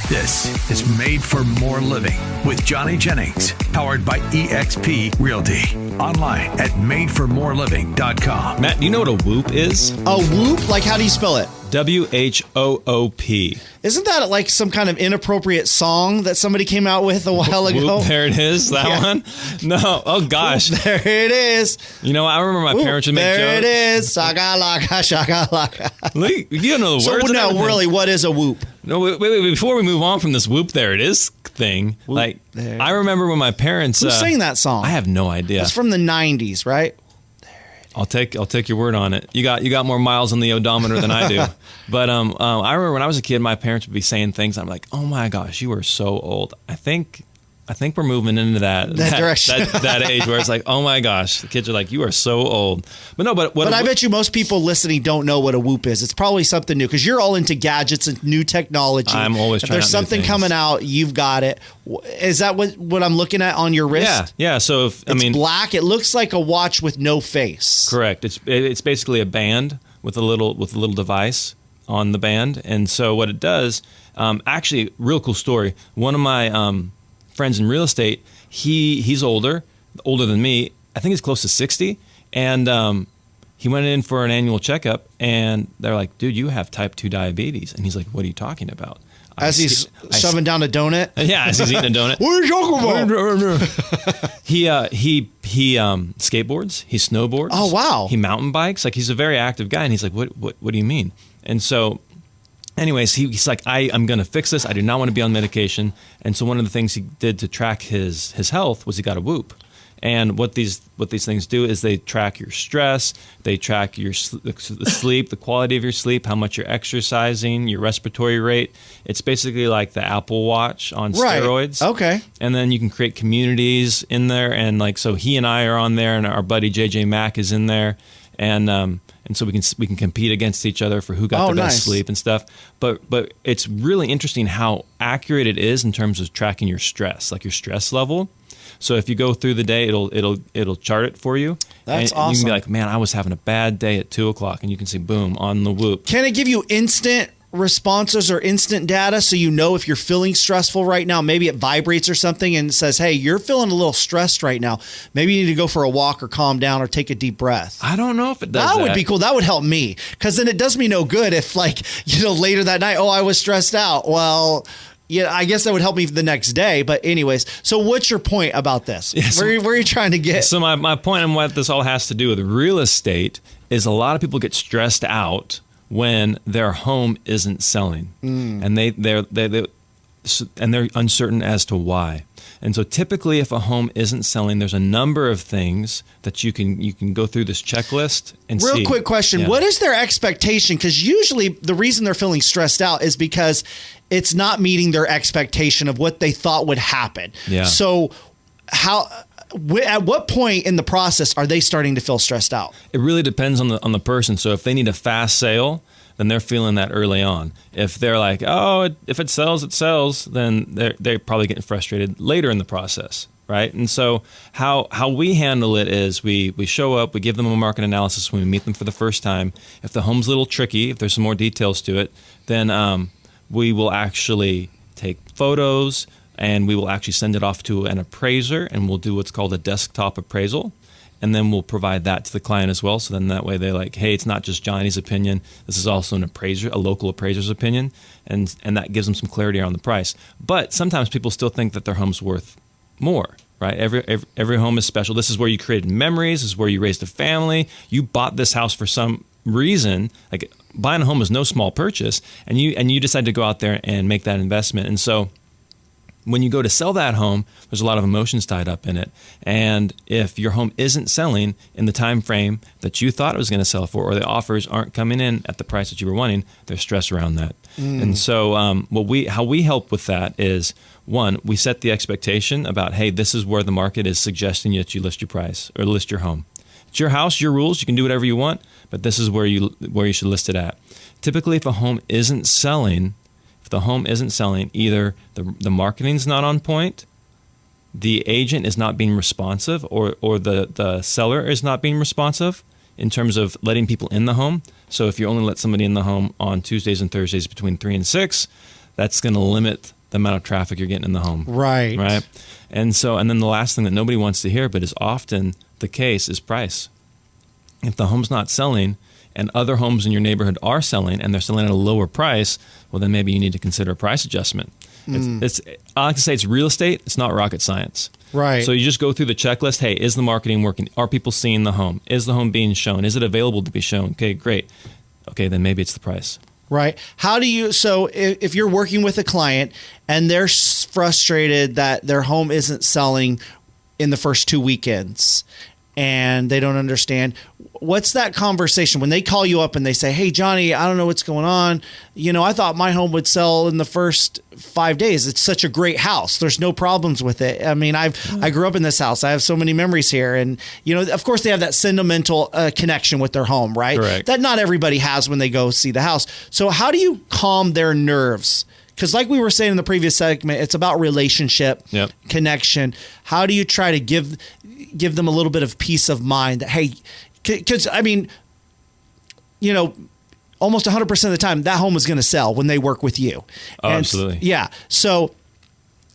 This is Made for More Living with Johnny Jennings, powered by eXp Realty. Online at madeformoreliving.com. Matt, do you know what a whoop is? A whoop? Like, how do you spell it? WHOOP. Isn't that like some kind of inappropriate song that somebody came out with a while ago? Whoop, there it is, that one? No, oh gosh. Whoop, there it is. You know, I remember my parents would make there jokes. There it is. Shakalaka, shakalaka. You don't know the words. So, no, really, what is a whoop? No, wait, before we move on from this whoop, there it is thing. Whoop, like, I remember when my parents... Who sang that song? I have no idea. It's from the 90s, right? I'll take your word on it. You got more miles on the odometer than I do. But I remember when I was a kid, my parents would be saying things. I'm like, oh my gosh, you are so old. I think we're moving into that direction. that age where it's like, oh my gosh, the kids are like, you are so old. But no, but I bet you most people listening don't know what a whoop is. It's probably something new because you're all into gadgets and new technology. I'm always if trying. There's something coming out, you've got it. Is that what I'm looking at on your wrist? Yeah. So it's black. It looks like a watch with no face. Correct. It's basically a band with a little device on the band, and so what it does, actually, real cool story. One of my friends in real estate, he's older than me. I think he's close to 60, and he went in for an annual checkup, and they're like, "Dude, you have type 2 diabetes," and he's like, "What are you talking about?" As he's shoving down a donut? Yeah, as he's eating a donut. What are you talking about? He skateboards, he snowboards. Oh, wow. He mountain bikes. Like, he's a very active guy, and he's like, what do you mean? And so, anyways, he's like, I'm going to fix this. I do not want to be on medication. And so one of the things he did to track his health was he got a Whoop. And what these things do is they track your stress, they track the sleep, the quality of your sleep, how much you're exercising, your respiratory rate. It's basically like the Apple Watch on steroids. Okay. And then you can create communities in there, and like so he and I are on there, and our buddy JJ Mack is in there, and so we can compete against each other for who got the best sleep and stuff. But it's really interesting how accurate it is in terms of tracking your stress, like your stress level. So if you go through the day, it'll chart it for you. That's and awesome. You can be like, man, I was having a bad day at 2:00, and you can see, boom, on the Whoop. Can it give you instant responses or instant data so you know if you're feeling stressful right now? Maybe it vibrates or something and says, hey, you're feeling a little stressed right now. Maybe you need to go for a walk or calm down or take a deep breath. I don't know if it does that. That would be cool. That would help me, because then it does me no good if, like, later that night, I was stressed out. Well, yeah, I guess that would help me the next day. But anyways, so what's your point about this? Where are you trying to get? So my point on what this all has to do with real estate is a lot of people get stressed out when their home isn't selling, and they're uncertain as to why. And so typically, if a home isn't selling, there's a number of things that you can go through this checklist and see. Real quick question. Yeah. What is their expectation? Because usually the reason they're feeling stressed out is because it's not meeting their expectation of what they thought would happen. Yeah. So at what point in the process are they starting to feel stressed out? It really depends on the person. So if they need a fast sale, then they're feeling that early on. If they're like, if it sells, it sells, then they're probably getting frustrated later in the process, right? And so how we handle it is we show up, we give them a market analysis when we meet them for the first time. If the home's a little tricky, if there's some more details to it, then we will actually take photos, and we will actually send it off to an appraiser, and we'll do what's called a desktop appraisal. And then we'll provide that to the client as well. So then that way they're like, hey, it's not just Johnny's opinion. This is also a local appraiser's opinion. And that gives them some clarity around the price. But sometimes people still think that their home's worth more, right? Every home is special. This is where you created memories. This is where you raised a family. You bought this house for some reason. Like, buying a home is no small purchase. And you decide to go out there and make that investment. And so when you go to sell that home, there's a lot of emotions tied up in it. And if your home isn't selling in the time frame that you thought it was going to sell for, or the offers aren't coming in at the price that you were wanting, there's stress around that. And so how we help with that is, one, we set the expectation about, hey, this is where the market is suggesting that you list your price or list your home. It's your house, your rules. You can do whatever you want, but this is where you should list it at. Typically, if a home isn't selling, either the marketing's not on point, the agent is not being responsive, or the seller is not being responsive in terms of letting people in the home. So if you only let somebody in the home on Tuesdays and Thursdays between 3 and 6, that's going to limit the amount of traffic you're getting in the home. Right. Right. And then the last thing that nobody wants to hear, but is often the case, is price. If the home's not selling and other homes in your neighborhood are selling and they're selling at a lower price, well, then maybe you need to consider a price adjustment. I like to say it's real estate. It's not rocket science. Right. So you just go through the checklist. Hey, is the marketing working? Are people seeing the home? Is the home being shown? Is it available to be shown? Okay, great. Okay, then maybe it's the price. Right. How do you, so if you're working with a client and they're frustrated that their home isn't selling in the first 2 weekends and they don't understand, what's that conversation when they call you up and they say, hey, Johnny, I don't know what's going on. I thought my home would sell in the first 5 days. It's such a great house. There's no problems with it. I mean, I grew up in this house. I have so many memories here. And, of course they have that sentimental connection with their home, right? Correct. That not everybody has when they go see the house. So how do you calm their nerves? Because like we were saying in the previous segment, it's about relationship, connection. How do you try to give them a little bit of peace of mind that, hey, because I mean, almost 100% of the time that home is going to sell when they work with you. Oh, absolutely. Yeah. So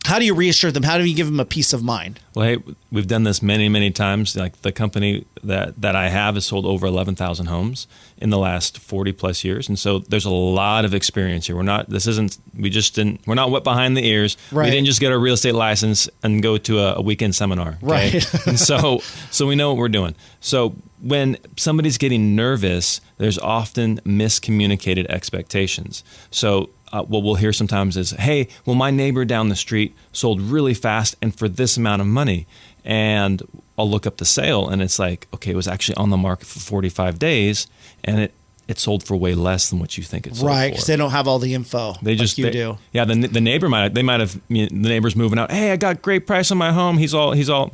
how do you reassure them? How do you give them a peace of mind? Well, hey, we've done this many, many times. Like the company that I have has sold over 11,000 homes in the last 40 plus years. And so there's a lot of experience here. We're not wet behind the ears. Right. We didn't just get a real estate license and go to a weekend seminar. Okay? Right. And so we know what we're doing. So when somebody's getting nervous, there's often miscommunicated expectations. So what we'll hear sometimes is, hey, well, my neighbor down the street sold really fast and for this amount of money. And I'll look up the sale and it's like, okay, it was actually on the market for 45 days and it sold for way less than what you think it sold right, for. because they don't have all the info. The neighbor the neighbor's moving out. Hey, I got great price on my home. He's all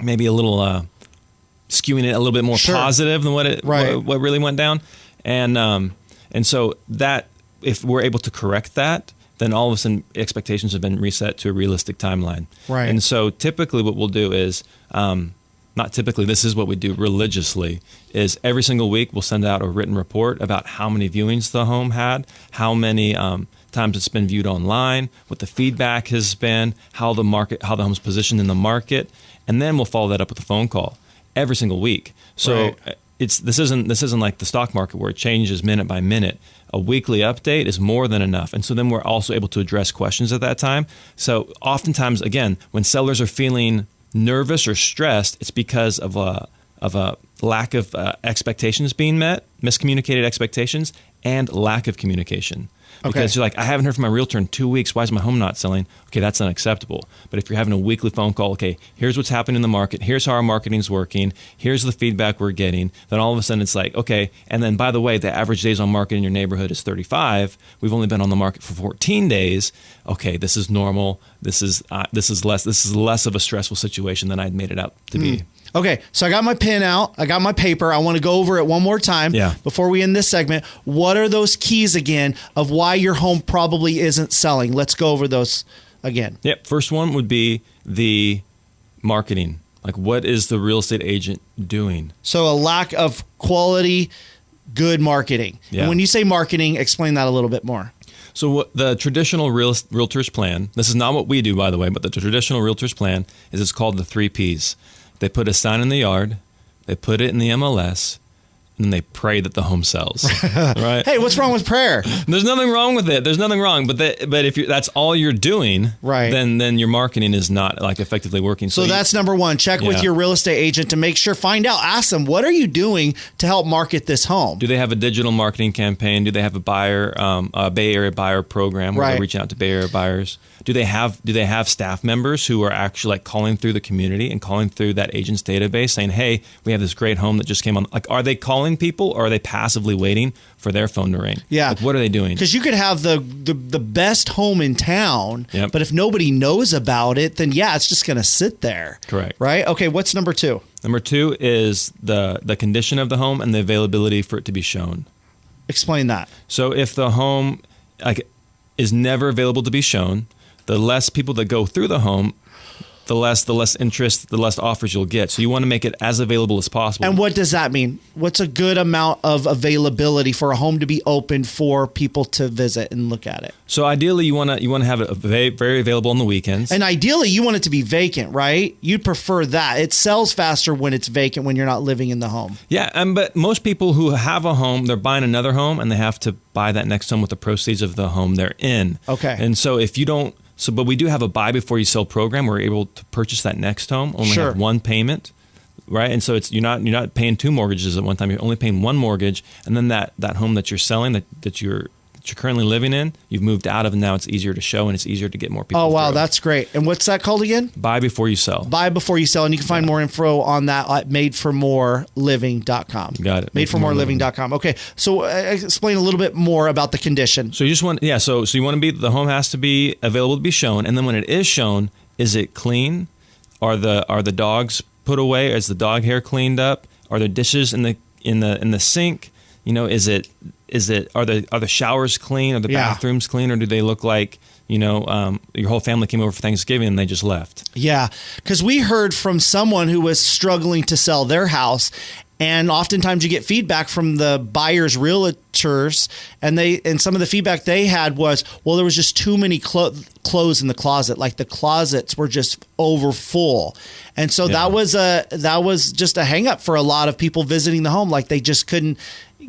maybe a little skewing it a little bit more positive than what really went down. And so that, if we're able to correct that, then all of a sudden expectations have been reset to a realistic timeline. Right. And so typically what we'll do is, not typically, this is what we do religiously, is every single week we'll send out a written report about how many viewings the home had, how many times it's been viewed online, what the feedback has been, how the home's positioned in the market, and then we'll follow that up with a phone call every single week. So this isn't like the stock market where it changes minute by minute. A weekly update is more than enough. And so then we're also able to address questions at that time. So oftentimes, again, when sellers are feeling nervous or stressed, it's because of a lack of expectations being met, miscommunicated expectations, and lack of communication. Because you're like, I haven't heard from my realtor in 2 weeks. Why is my home not selling? Okay, that's unacceptable. But if you're having a weekly phone call, okay, here's what's happening in the market. Here's how our marketing's working. Here's the feedback we're getting. Then all of a sudden it's like, okay, and then by the way, the average days on market in your neighborhood is 35. We've only been on the market for 14 days. Okay, this is normal. This is less of a stressful situation than I'd made it out to be. Okay, so I got my pen out. I got my paper. I want to go over it one more time before we end this segment. What are those keys again of why your home probably isn't selling? Let's go over those again. Yep. First one would be the marketing. Like, what is the real estate agent doing? So a lack of quality, good marketing. Yeah. And when you say marketing, explain that a little bit more. So what the traditional realtor's plan, this is not what we do, by the way, but the traditional realtor's plan is it's called the 3 Ps. They put a sign in the yard, they put it in the MLS, and then they pray that the home sells. Right? Hey, what's wrong with prayer? There's nothing wrong with it. There's nothing wrong. But if that's all you're doing, right, then your marketing is not like effectively working. So that's number one. Check with your real estate agent to make sure. Find out. Ask them, what are you doing to help market this home? Do they have a digital marketing campaign? Do they have a Bay Area buyer program where they're reaching out to Bay Area buyers? Do they have staff members who are actually like calling through the community and calling through that agent's database saying, hey, we have this great home that just came on? Like, are they calling people or are they passively waiting for their phone to ring? Yeah. Like, what are they doing? Because you could have the best home in town, but if nobody knows about it, then it's just going to sit there. Correct. Right? Okay, what's number 2? Number 2 is the condition of the home and the availability for it to be shown. Explain that. So if the home is never available to be shown, the less people that go through the home, the less interest, the less offers you'll get. So you want to make it as available as possible. And what does that mean? What's a good amount of availability for a home to be open for people to visit and look at it? So ideally, you want to have it very, very available on the weekends. And ideally, you want it to be vacant, right? You'd prefer that. It sells faster when it's vacant, when you're not living in the home. Yeah, but most people who have a home, they're buying another home, and they have to buy that next home with the proceeds of the home they're in. Okay. And so if you don't, but we do have a buy before you sell program. We're able to purchase that next home, only have one payment, right? And so you're not paying two mortgages at one time. You're only paying one mortgage, and then that home that you're selling that you're currently living in, you've moved out of, and now it's easier to show and it's easier to get more people. Oh, wow, through. that's great. And what's that called again? Buy before you sell. Buy before you sell, and you can find more info on that at madeformoreliving.com. Got it. Madeformoreliving.com. Okay, so explain a little bit more about the condition. So you just want, so you want to be, the home has to be available to be shown, and then when it is shown, is it clean? Are the dogs put away? Is the dog hair cleaned up? Are there dishes in the sink? Are the showers clean? Are the bathrooms clean? Or do they look like, your whole family came over for Thanksgiving and they just left? Yeah. Because we heard from someone who was struggling to sell their house, and oftentimes you get feedback from the buyer's realtors, and some of the feedback they had was, well, there was just too many clothes in the closet. Like the closets were just over full. And so that was just a hang up for a lot of people visiting the home. Like they just couldn't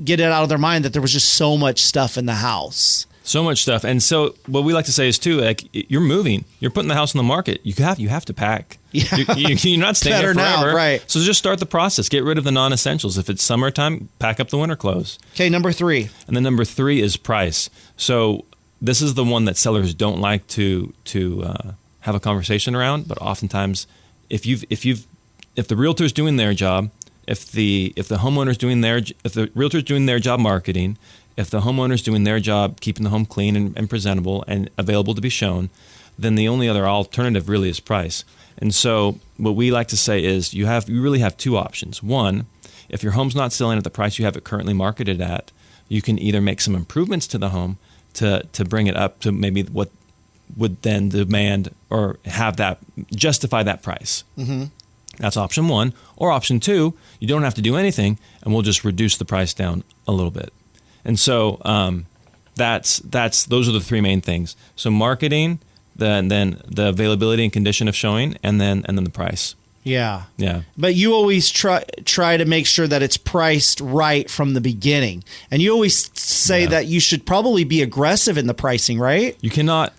get it out of their mind that there was just so much stuff in the house. So much stuff. And so what we like to say is too, like, you're moving, you're putting the house on the market. You have to pack. Yeah. You're not staying there forever. Now, right. So just start the process. Get rid of the non-essentials. If it's summertime, pack up the winter clothes. Okay, number 3. And then number 3 is price. So this is the one that sellers don't like to have a conversation around. But oftentimes, if the realtor's doing their job, if the realtor's doing their job marketing, if the homeowner's doing their job keeping the home clean and presentable and available to be shown, then the only other alternative really is price. And so what we like to say is you really have 2 options. One, if your home's not selling at the price you have it currently marketed at, you can either make some improvements to the home to bring it up to maybe what would then demand or have that justify that price. Mm-hmm. That's option 1. Or option 2, you don't have to do anything, and we'll just reduce the price down a little bit. And so those are the 3 main things. So marketing, then the availability and condition of showing, and then the price. Yeah. Yeah. But you always try to make sure that it's priced right from the beginning. And you always say that you should probably be aggressive in the pricing, right? You cannot.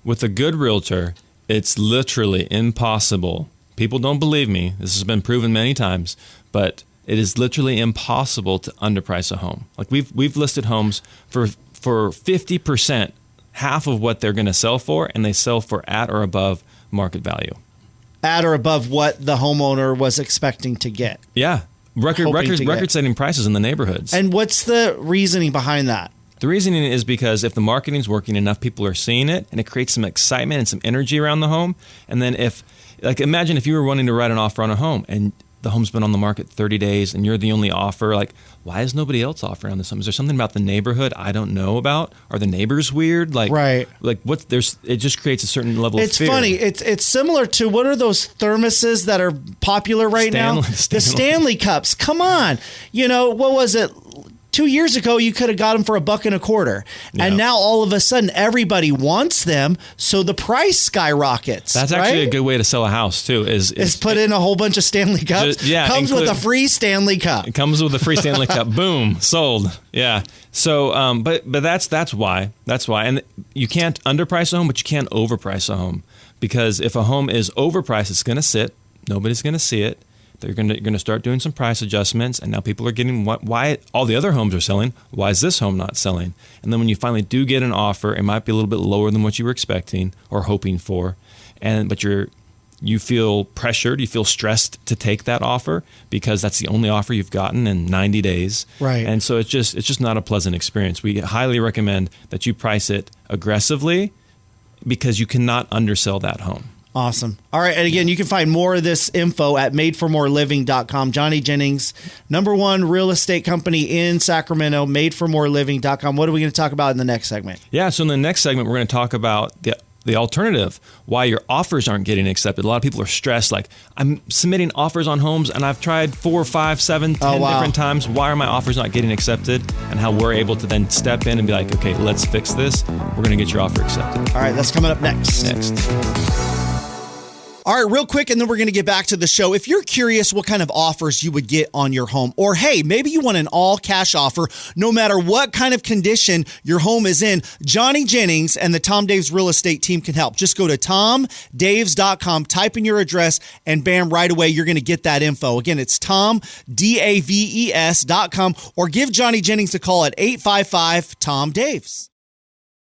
With a good realtor, it's literally impossible. People don't believe me. This has been proven many times, but it is literally impossible to underprice a home. Like we've listed homes for 50%, half of what they're going to sell for, and they sell for at or above market value. At or above what the homeowner was expecting to get. Yeah. Record-setting prices in the neighborhoods. And what's the reasoning behind that? The reasoning is because if the marketing's working, enough people are seeing it, and it creates some excitement and some energy around the home. And then imagine if you were wanting to write an offer on a home, and the home's been on the market 30 days and you're the only offer. Like, why is nobody else offering on this home? Is there something about the neighborhood I don't know about? Are the neighbors weird? Right. Like it just creates a certain level of fear. It's funny. It's similar to, what are those thermoses that are popular right now? The Stanley Cups. Come on. What was it? 2 years ago, you could have got them for $1.25. Yeah. And now all of a sudden, everybody wants them. So the price skyrockets. That's actually a good way to sell a house, too. Is put in a whole bunch of Stanley Cups. Comes with a free Stanley Cup. It comes with a free Stanley Cup. Boom. Sold. Yeah. So, but that's why. That's why. And you can't underprice a home, but you can't overprice a home. Because if a home is overpriced, it's going to sit. Nobody's going to see it. You're going to start doing some price adjustments, and now people are getting why all the other homes are selling. Why is this home not selling? And then when you finally do get an offer, it might be a little bit lower than what you were expecting or hoping for, but you feel pressured, you feel stressed to take that offer because that's the only offer you've gotten in 90 days. Right. And so it's just not a pleasant experience. We highly recommend that you price it aggressively because you cannot undersell that home. Awesome. All right. And again, you can find more of this info at madeformoreliving.com. Johnny Jennings, #1 real estate company in Sacramento, madeformoreliving.com. What are we going to talk about in the next segment? Yeah. So in the next segment, we're going to talk about the alternative, why your offers aren't getting accepted. A lot of people are stressed, like, I'm submitting offers on homes and I've tried 4, 5, 7, 10 different times. Why are my offers not getting accepted? And how we're able to then step in and be like, okay, let's fix this. We're going to get your offer accepted. All right, that's coming up next. All right, real quick, and then we're going to get back to the show. If you're curious what kind of offers you would get on your home, or hey, maybe you want an all-cash offer, no matter what kind of condition your home is in, Johnny Jennings and the Tom Daves Real Estate team can help. Just go to tomdaves.com, type in your address, and bam, right away, you're going to get that info. Again, it's tomdaves.com, or give Johnny Jennings a call at 855-TOM-DAVES.